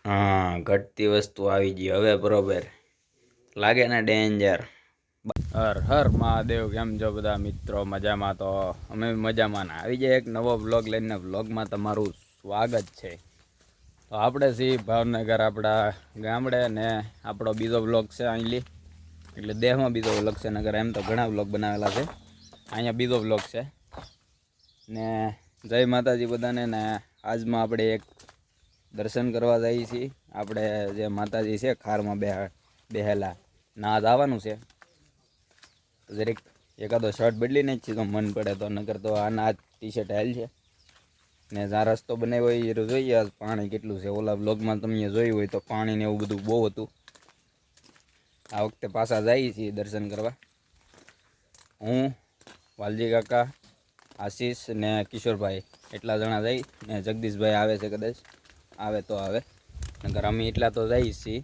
હા, ઘટતી વસ્તુ આવી ગઈ હવે બરોબર લાગે ને ડેન્જર. હર હર મહાદેવ. કેમ છો બધા મિત્રો? મજામાં? તો અમે મજામાં આવી જાય એક નવો વ્લોગ લઈને. વ્લોગમાં તમારું સ્વાગત છે. તો આપણે છીએ ભાવનગર, આપણા ગામડે, ને આપણો બીજો વ્લોગ છે અહીંલી, એટલે દેહમાં બીજો વ્લોગ છે. નગર એમ તો ઘણા વ્લોગ બનાવેલા છે, અહીંયા બીજો વ્લોગ છે. ને જય માતાજી બધાને. ને આજમાં આપણે એક દર્શન કરવા જઈએ છીએ. આપણે જે માતાજી છે ખારમાં બેહેલા નાદ આવવાનું છે. તો જરીક એકાદો શર્ટ બદલી નહીં છે તો મન પડે તો, નકર તો આના આ ટી શર્ટ હાલ છે. ને જ્યાં રસ્તો બનાવ્યો હોય એ જોઈએ પાણી કેટલું છે. ઓલા બ્લોગમાં તમે જોયું હોય તો પાણી ને એવું બધું બહુ હતું. આ વખતે પાછા જઈએ છીએ દર્શન કરવા. હું, વાલજી કાકા, આશીષ ને કિશોરભાઈ એટલા જણા જઈ, ને જગદીશભાઈ આવે છે, કદાચ આવે તો આવે, નકર અમે એટલા તો જઈએ છીએ.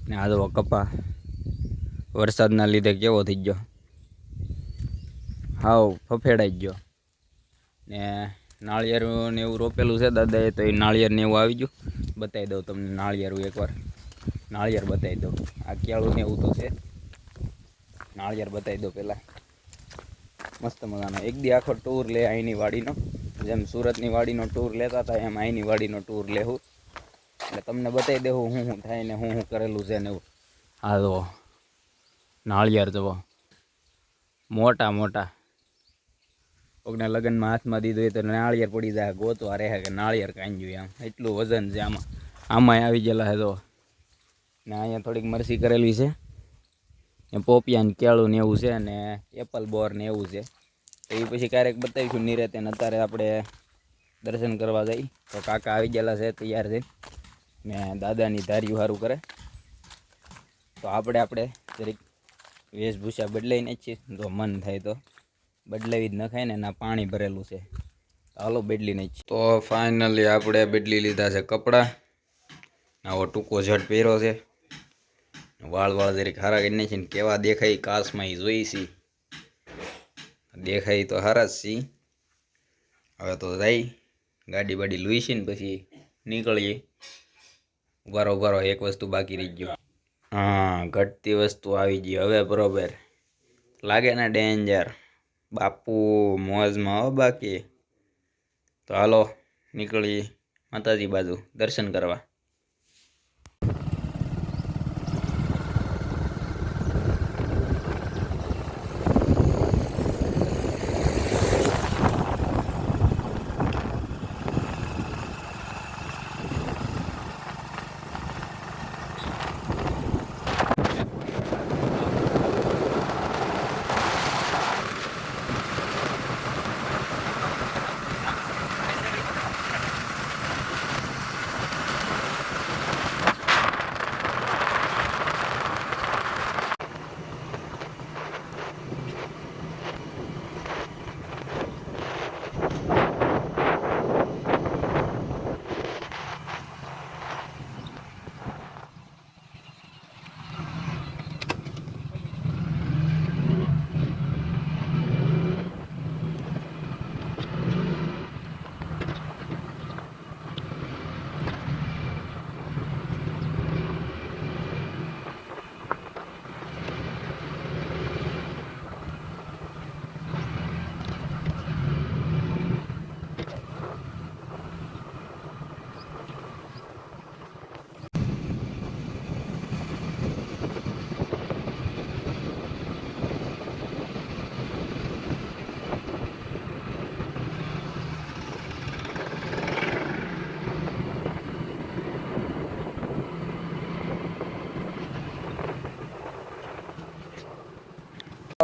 ને આ જો કપા વરસાદના લીધે કેવો થઈ ગયો, હાવ ફફેડાઈ ગયો. ને નાળિયેર ને એવું રોપેલું છે દાદાએ, તો એ નાળિયેર ને એવું આવી ગયું. બતાવી દઉં તમને નાળિયેરું એકવાર. નાળિયેર બતાવી દઉં. આ કેળું ને એવું તો છે. નાળિયેર બતાવી દો પહેલાં. મસ્ત મજાનો એક દી આખો ટૂર લે અહીંની વાડીનો. જેમ સુરતની વાડીનો ટૂર લેતા હતા એમ અહીંની વાડીનો ટૂર લેવું. એટલે તમને બતાવી દેવું શું થાય ને શું કરેલું છે ને એવું. હા જુઓ નાળિયેર જુઓ, મોટા મોટા. કોકને લગ્નમાં હાથમાં દીધું હોય તો નાળિયેર પડી જાય, ગોતવા રહે કે નાળિયેર કાંઈ આમ એટલું વજન છે આમાં. આમાંય આવી ગયેલા છે તો. ને અહીંયા થોડીક મરસી કરેલી છે. ને પોપિયા ને કેળું ને એવું છે, ને એપલ બોર ને એવું છે. તો એ પછી ક્યારેક બતાવીશું નિરાતે. ને અત્યારે આપણે દર્શન કરવા જઈ. તો કાકા આવી ગયેલા છે તૈયાર છે, ને દાદાની ધાર્યું સારું કરે. તો આપણે જરીક વેશભૂષા બદલાઈને જ છીએ. જો મન થાય તો બદલાવી જ ન ખાય ને. ના પાણી ભરેલું છે, હાલો બદલી નહીં. તો ફાઇનલી આપણે બદલી લીધા છે કપડાં. આવો ટૂંકો શર્ટ પહેર્યો છે. વાળ જરીક હારા કરી નાખી ને કેવા દેખાય કાચમાં એ જોઈ છી. દેખાય તો હારા જ છી. હવે તો જાય ગાડી બાડી લઈ છે ને પછી નીકળીએ. ઉભારો એક વસ્તુ બાકી રહી ગયો. હા, ઘટતી વસ્તુ આવી ગઈ હવે બરોબર લાગે ને ડેન્જર. બાપુ મોજમાં હો બાકી. તો હાલો નીકળીએ માતાજી બાજુ દર્શન કરવા.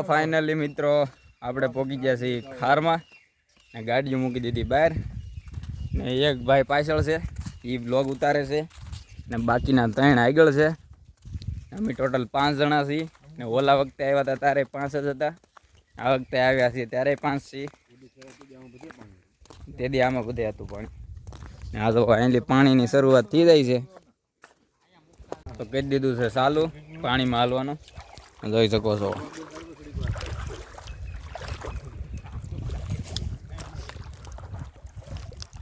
ફાઇનલી મિત્રો આપણે પહોંચી ગયા છીએ ખારમાં. ને ગાડીઓ મૂકી દીધી બહાર. ને એક ભાઈ પાછળ છે, એ બ્લોગ ઉતારે છે. ને બાકીના 3 આગળ છે. અમે ટોટલ 5 જણા છીએ. ને ઓલા વખતે આવ્યા હતા ત્યારે 5 જ હતા. આ વખતે આવ્યા છીએ ત્યારે 5 છીએ. તે દી આમાં બધે હતું પાણી. ને આ તો અહીંથી પાણીની શરૂઆત થઈ જાય છે. તો કહી દીધું છે ચાલુ પાણીમાં હાલવાનું, જોઈ શકો છો.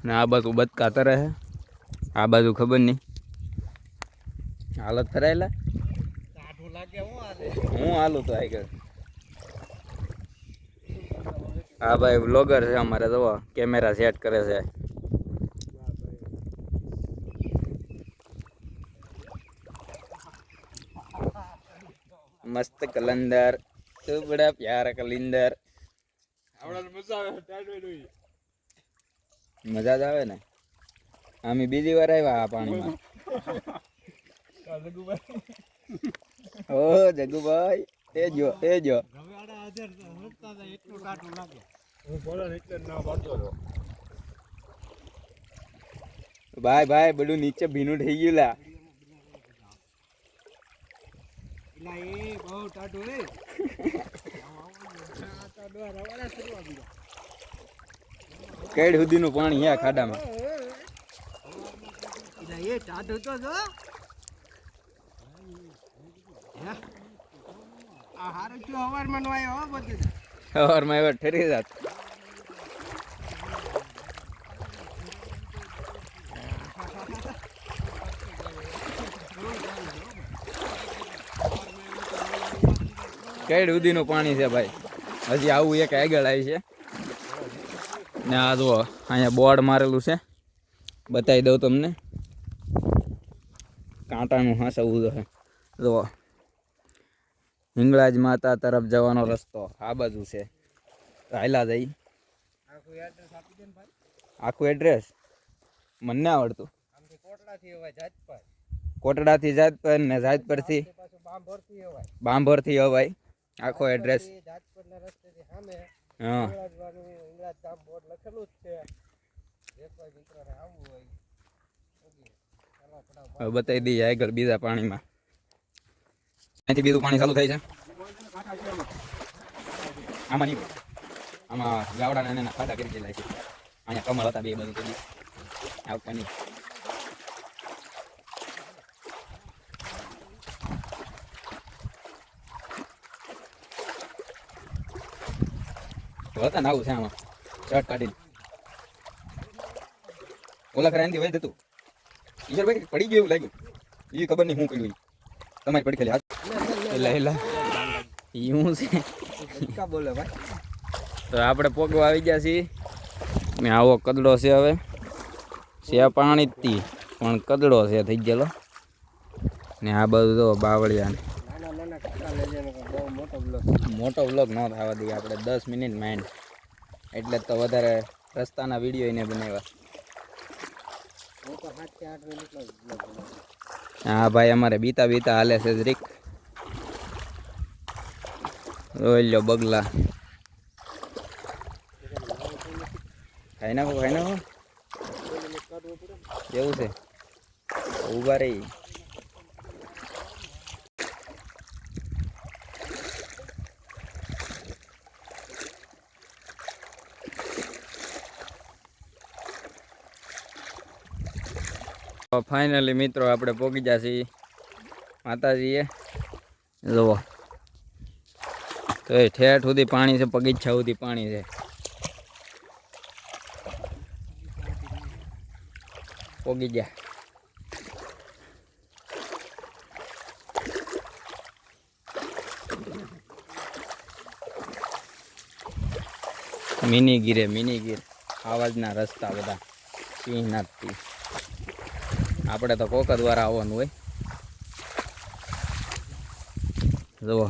ને આ બાજુ બચકા તરે છે, આ બાજુ ખબર નહીં. હાલત કરાયેલા કાઠું લાગે હું હાલું તો આગળ. હા ભાઈ વ્લોગર છે અમારે, તો કેમેરા સેટ કરે છે. મસ્ત કલંદર, તું બડા પ્યારા કલિંદર. મજા જ આવે ને. અમે બીજી વાર આવ્યા આ પાણીમાં. ઓ જગુભાઈ એ જો એટલું કાઠું લાગે. ભાઈ બધું નીચે ભીનું થઈ ગયું લા. એ બહુ ટાટું રે. કેડ સુધીનું પાણી હે ખાડામાં. એ ટાટું તો જો આ હારું થયું હવારમાં નો આવ્યો હો બધું. સવારમાં એવા ઠરી જાત. કેડ સુધીનું પાણી છે ભાઈ. હજી આવું એક આગળ આવી છે ને. આ જુઓ અહીંયા બોર્ડ મારેલું છે, બતાવી દઉં તમને. કાંટાનું હાસવું છે. જુઓ હિંગળાજ માતા તરફ જવાનો રસ્તો આ બાજુ છે. હાયલા જઈ. આખું એડ્રેસ મને ના આવડતું. કોટડાથી જાતપર ને જાતપરથી બાંભોરથી હવાય. આખો એડ્રેસ હા હવે બતાવી દઈએ આગળ બીજા પાણીમાં. અહીંથી બીજું પાણી ચાલુ થાય છે. આમાં નહીં, આમાં ગાવડા ને ખાડા કરી ગયેલા છે. અહીંયા કમળ હતા બે બધું કરી આવતા નહીં. હતા ને આવું છે આમાં શર્ટ કાઢીને. ઓલા ખરા એનાથી વહી જતું ઈશ્વરભાઈ પડી ગયું એવું લાગ્યું. એ ખબર નહીં શું કર્યું. તમારી પડી ખાલી એલા એવું છે બોલે ભાઈ. તો આપણે પોગવા આવી ગયા છીએ ને. આવો કદડો છે. હવે છે પાણી જ તી પણ કદડો છે થઈ ગયેલો ને. આ બધું તો બાવળિયા ને મોટો વ્લોગ ન થવા દઈએ આપણે. 10 મિનિટ માઇન્ડ એટલે તો વધારે રસ્તાના વિડીયો એને બનાવ્યા. હા ભાઈ અમારે બીતા હાલે છે જરીક. રોઈ લો બગલા. ખાઈ નાખો એવું છે. ઉભા રહી. ફાઇનલી મિત્રો આપણે પહોંચી ગયા છીએ માતાજીએ. જુઓ તો એ ઠેઠ સુધી પાણી છે, પગીચા સુધી પાણી છે. પહોંચી ગયા. મિની ગીર આવાજના રસ્તા બધા સિંહનાથથી. આપણે તો કોક દ્વારા આવવાનું હોય. જુઓ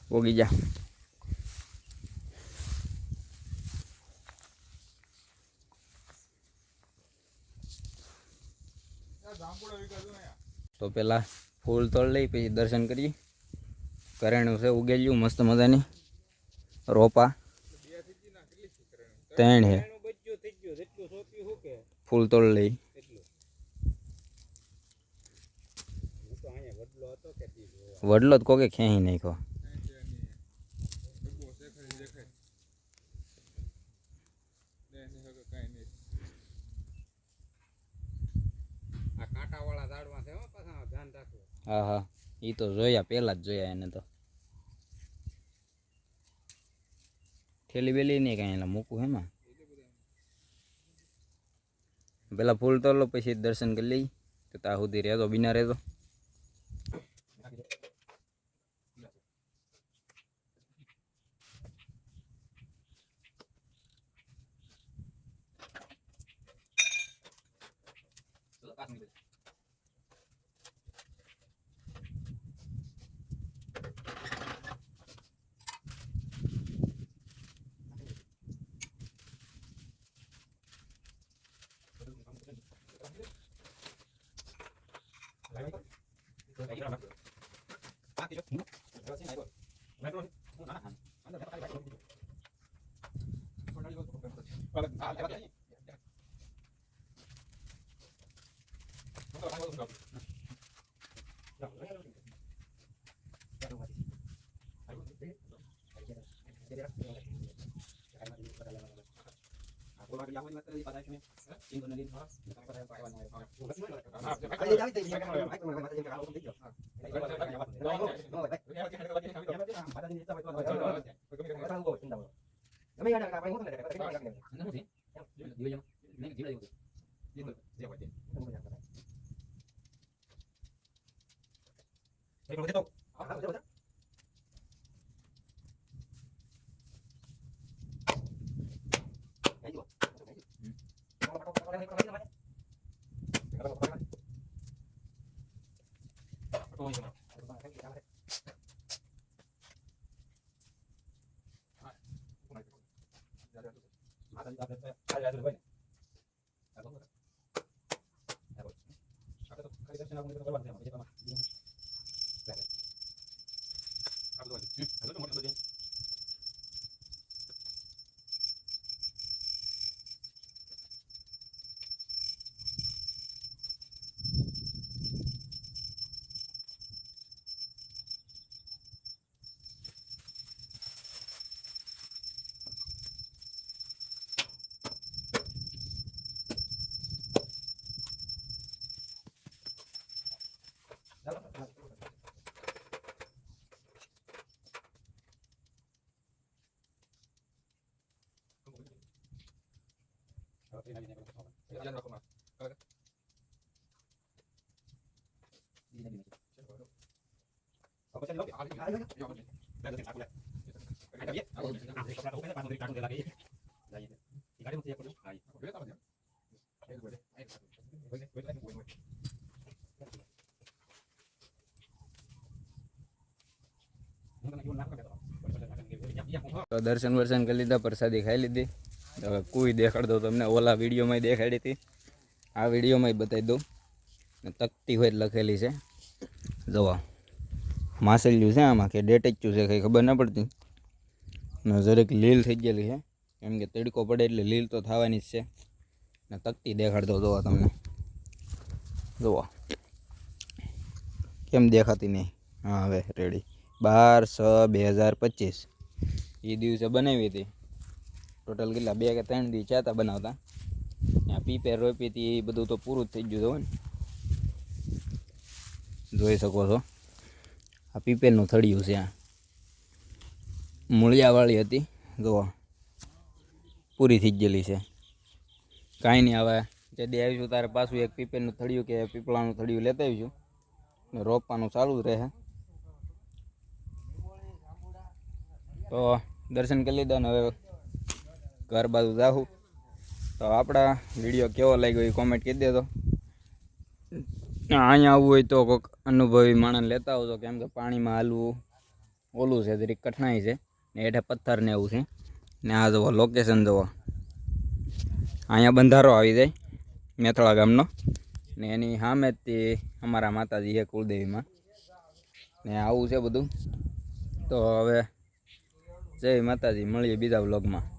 પોગી જા. તો પેલા ફૂલ તોડ લઈ પછી દર્શન કરીએ. કરેણું છે ઉગેલ્યું મસ્ત મજાની રોપા. 3 હે. ફૂલ તોડ લઈ. વડલો જ કોકે ખેંચી નાખ્યો. હા હા એ તો જોયા પહેલાં જ જોયા એને તો થેલી વેલી નહીં કાંઈ એટલે મૂકું હેમાં પેલા ફૂલ તો લો પછી દર્શન કરી લઈ તો ત્યાં સુધી રહેતો બિના રહેતો તો દર્શન વર્શન કરી લીધા પ્રસાદી ખાઈ લીધી હવે કોઈ દેખાડ દઉં તમને ઓલા વિડીયોમાં દેખાડી હતી આ વિડીયોમાં બતાવી દઉં તકતી હોય લખેલી છે જોવા માસેલ્યું છે આમાં કે ડેટેચ્યું છે કંઈ ખબર ના પડતી ને જરીક લીલ થઈ ગયેલી છે કેમ કે તડકો પડે એટલે લીલ તો થવાની જ છે ને તકતી દેખાડ દઉં જોવા તમને જોવા કેમ દેખાતી નહીં હા હવે રેડી 12/6/2025 એ દિવસે બનાવી હતી ટોટલ કેટલા 2 કે 3 દી ચાતા બનાવતા ત્યાં પીપેર રોપી હતી એ બધું તો પૂરું જ થઈ ગયું હતું ને જોઈ શકો છો આ પીપેરનું થળિયું છે આ મૂળિયાવાળી હતી જોવા પૂરી થઈ ગયેલી છે કાંઈ નહીં હવે જે દે આવીશું તારે પાછું એક પીપેરનું થળિયું કે પીપળાનું થળિયું લેતા આવીશું ને રોપવાનું ચાલુ જ રહે તો દર્શન કરી લીધા ને હવે ઘર બાજુ જાઉં તો આપણા વિડીયો કેવો લાગ્યો એ કોમેન્ટ કરી દેજો અહીંયા આવવું હોય તો કોઈક અનુભવી માણસ લેતા આવજો કેમ કે પાણીમાં હાલવું ઓલું છે જરીક કઠણાઈ છે ને હેઠે પથ્થર ને એવું છે ને આ જુઓ લોકેશન જુઓ અહીંયા બંધારો આવી જાય મેથળા ગામનો ને એની સામે જ તે અમારા માતાજી છે કુળદેવીમાં ને આવું છે બધું તો હવે જય માતાજી મળીએ બીજા વ્લોગમાં